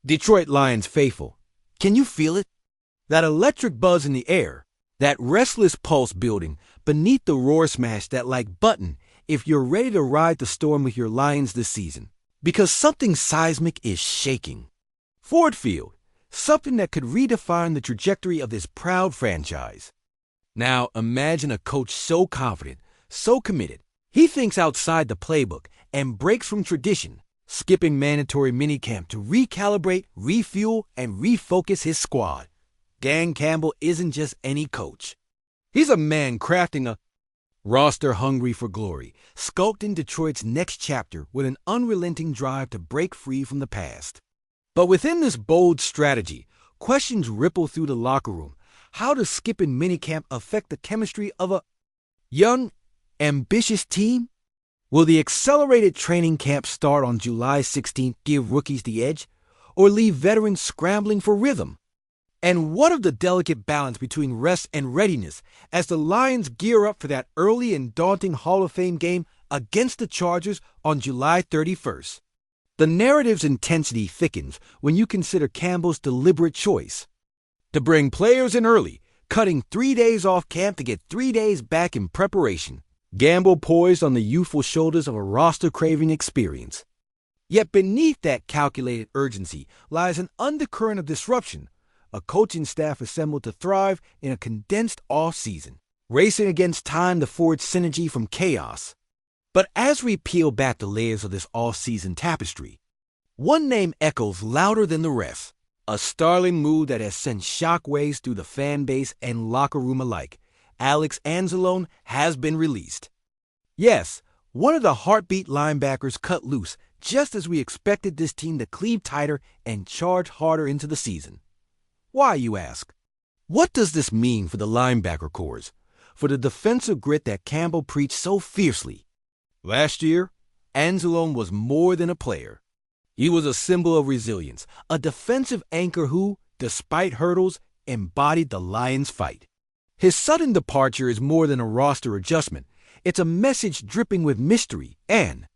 Detroit Lions faithful, can you feel it? That electric buzz in the air, that restless pulse building beneath the roar smash that like button if you're ready to ride the storm with your Lions this season. Because something seismic is shaking. Ford Field, something that could redefine the trajectory of this proud franchise. Now imagine a coach so confident, so committed, he thinks outside the playbook and breaks from tradition, skipping mandatory minicamp to recalibrate, refuel, and refocus his squad. Dan Campbell isn't just any coach. He's a man crafting a roster hungry for glory, sculpting Detroit's next chapter with an unrelenting drive to break free from the past. But within this bold strategy, questions ripple through the locker room. How does skipping minicamp affect the chemistry of a young, ambitious team? Will the accelerated training camp start on July 16th give rookies the edge, or leave veterans scrambling for rhythm? And what of the delicate balance between rest and readiness as the Lions gear up for that early and daunting Hall of Fame game against the Chargers on July 31st? The narrative's intensity thickens when you consider Campbell's deliberate choice to bring players in early, cutting 3 days off camp to get 3 days back in preparation. Gamble poised on the youthful shoulders of a roster-craving experience. Yet beneath that calculated urgency lies an undercurrent of disruption, a coaching staff assembled to thrive in a condensed off-season, racing against time to forge synergy from chaos. But as we peel back the layers of this off-season tapestry, one name echoes louder than the rest, a startling move that has sent shockwaves through the fan base and locker room alike. Alex Anzalone has been released. Yes, one of the heartbeat linebackers cut loose just as we expected this team to cleave tighter and charge harder into the season. Why, you ask? What does this mean for the linebacker corps, for the defensive grit that Campbell preached so fiercely? Last year, Anzalone was more than a player. He was a symbol of resilience, a defensive anchor who, despite hurdles, embodied the Lions' fight. His sudden departure is more than a roster adjustment. It's a message dripping with mystery and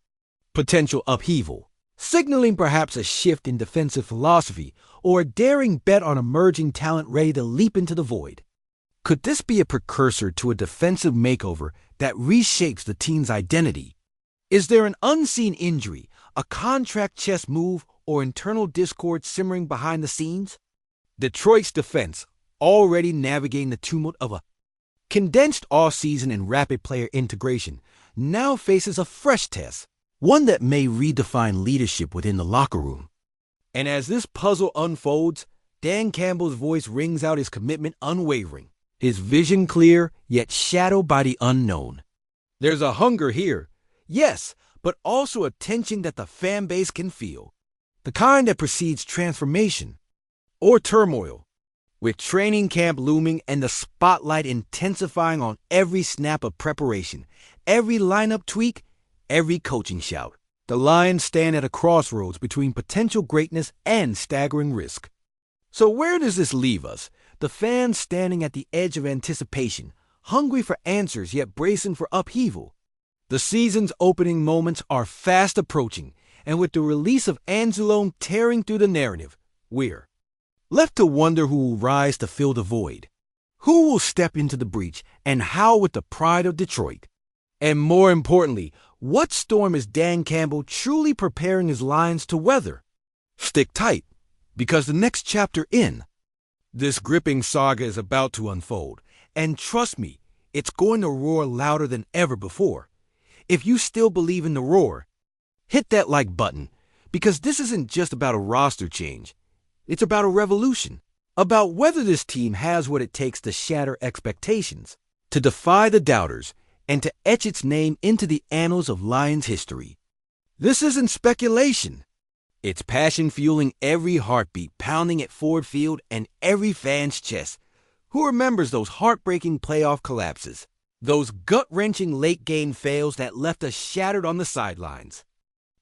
potential upheaval, signaling perhaps a shift in defensive philosophy or a daring bet on emerging talent ready to leap into the void. Could this be a precursor to a defensive makeover that reshapes the team's identity? Is there an unseen injury, a contract chess move, or internal discord simmering behind the scenes? Detroit's defense, already navigating the tumult of a condensed offseason and rapid player integration, now faces a fresh test, one that may redefine leadership within the locker room. And as this puzzle unfolds, Dan Campbell's voice rings out his commitment unwavering, his vision clear yet shadowed by the unknown. There's a hunger here, yes, but also a tension that the fan base can feel, the kind that precedes transformation or turmoil. With training camp looming and the spotlight intensifying on every snap of preparation, every lineup tweak, every coaching shout, the Lions stand at a crossroads between potential greatness and staggering risk. So where does this leave us? The fans standing at the edge of anticipation, hungry for answers yet bracing for upheaval. The season's opening moments are fast approaching, and with the release of Anzalone tearing through the narrative, we're left to wonder who will rise to fill the void. Who will step into the breach, and how with the pride of Detroit? And more importantly, what storm is Dan Campbell truly preparing his Lions to weather? Stick tight, because the next chapter in this gripping saga is about to unfold. And trust me, it's going to roar louder than ever before. If you still believe in the roar, hit that like button, because this isn't just about a roster change. It's about a revolution, about whether this team has what it takes to shatter expectations, to defy the doubters, and to etch its name into the annals of Lions history. This isn't speculation. It's passion fueling every heartbeat pounding at Ford Field and every fan's chest. Who remembers those heartbreaking playoff collapses, those gut-wrenching late-game fails that left us shattered on the sidelines?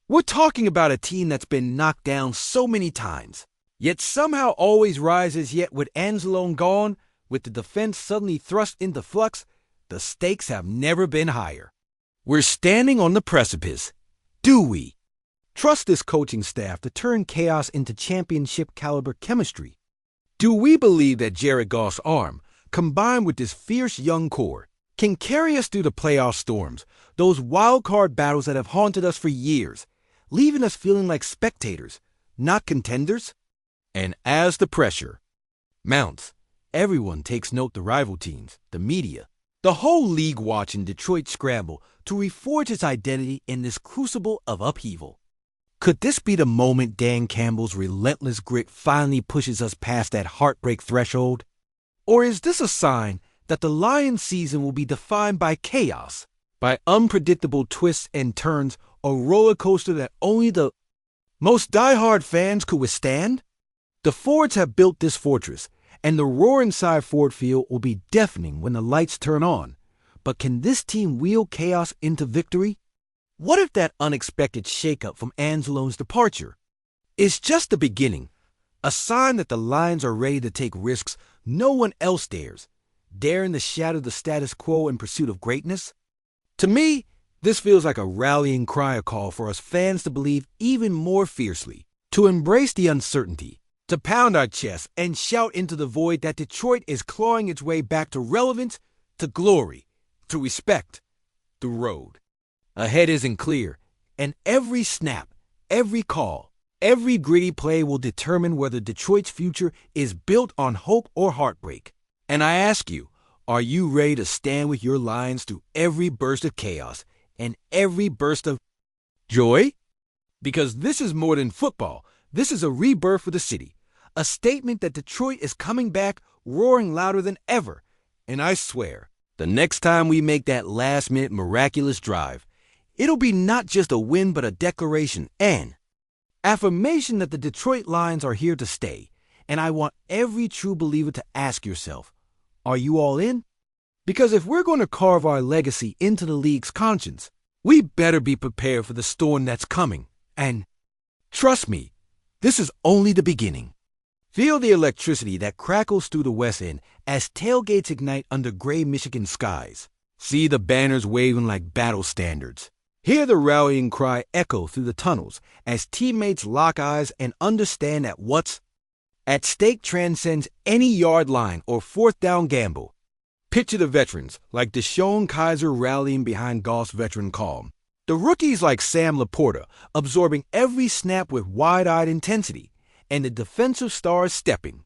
We're talking about a team that's been knocked down so many times, yet somehow always rises. Yet with Anzalone gone, with the defense suddenly thrust into flux, the stakes have never been higher. We're standing on the precipice. Do we Trust this coaching staff to turn chaos into championship-caliber chemistry. Do we believe that Jared Goff's arm, combined with this fierce young core, can carry us through the playoff storms, those wild-card battles that have haunted us for years, leaving us feeling like spectators, not contenders? And as the pressure mounts, everyone takes note: the rival teams, the media, the whole league watching Detroit scramble to reforge its identity in this crucible of upheaval. Could this be the moment Dan Campbell's relentless grit finally pushes us past that heartbreak threshold? Or is this a sign that the Lions' season will be defined by chaos, by unpredictable twists and turns, a roller coaster that only the most diehard fans could withstand? The Fords have built this fortress, and the roar inside Ford Field will be deafening when the lights turn on. But can this team wield chaos into victory? What if that unexpected shakeup from Anzalone's departure is just the beginning, a sign that the Lions are ready to take risks no one else daring to shatter the status quo in pursuit of greatness? To me, this feels like a rallying cry, a call for us fans to believe even more fiercely, to embrace the uncertainty, to pound our chests and shout into the void that Detroit is clawing its way back to relevance, to glory, to respect. The road ahead isn't clear, and every snap, every call, every gritty play will determine whether Detroit's future is built on hope or heartbreak. And I ask you, are you ready to stand with your Lions through every burst of chaos and every burst of joy? Because this is more than football. This is a rebirth for the city, a statement that Detroit is coming back roaring louder than ever. And I swear, the next time we make that last-minute miraculous drive, it'll be not just a win but a declaration and affirmation that the Detroit Lions are here to stay. And I want every true believer to ask yourself, are you all in? Because if we're going to carve our legacy into the league's conscience, we better be prepared for the storm that's coming. And trust me, this is only the beginning. Feel the electricity that crackles through the West End as tailgates ignite under gray Michigan skies. See the banners waving like battle standards. Hear the rallying cry echo through the tunnels as teammates lock eyes and understand that what's at stake transcends any yard line or fourth down gamble. Picture the veterans like Deshaun Kaiser rallying behind Goff's veteran calm. The rookies like Sam Laporta absorbing every snap with wide-eyed intensity. And the defensive stars stepping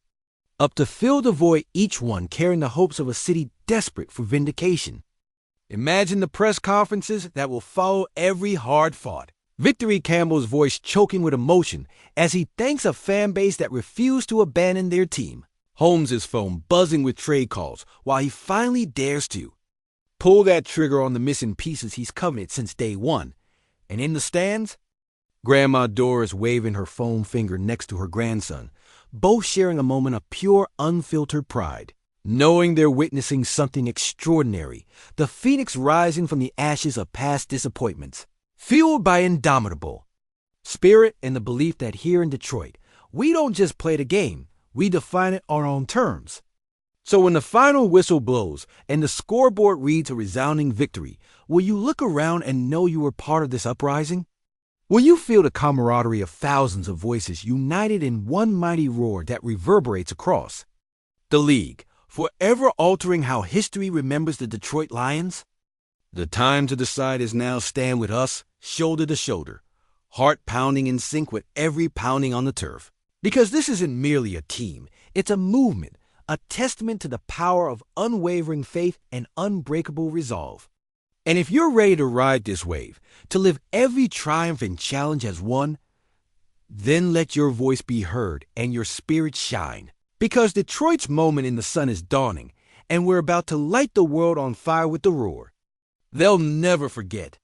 up to fill the void, each one carrying the hopes of a city desperate for vindication. Imagine the press conferences that will follow every hard-fought victory, Campbell's voice choking with emotion as he thanks a fan base that refused to abandon their team. Holmes' phone buzzing with trade calls while he finally dares to pull that trigger on the missing pieces he's coveted since day one. And in the stands, Grandma Doris waving her foam finger next to her grandson, both sharing a moment of pure, unfiltered pride, knowing they're witnessing something extraordinary, the phoenix rising from the ashes of past disappointments, fueled by indomitable spirit and the belief that here in Detroit, we don't just play the game, we define it on our own terms. So when the final whistle blows and the scoreboard reads a resounding victory, will you look around and know you were part of this uprising? Will you feel the camaraderie of thousands of voices united in one mighty roar that reverberates across the league, forever altering how history remembers the Detroit Lions? The time to decide is now. Stand with us, shoulder to shoulder, heart pounding in sync with every pounding on the turf. Because this isn't merely a team, it's a movement, a testament to the power of unwavering faith and unbreakable resolve. And if you're ready to ride this wave, to live every triumph and challenge as one, then let your voice be heard and your spirit shine. Because Detroit's moment in the sun is dawning, and we're about to light the world on fire with the roar they'll never forget.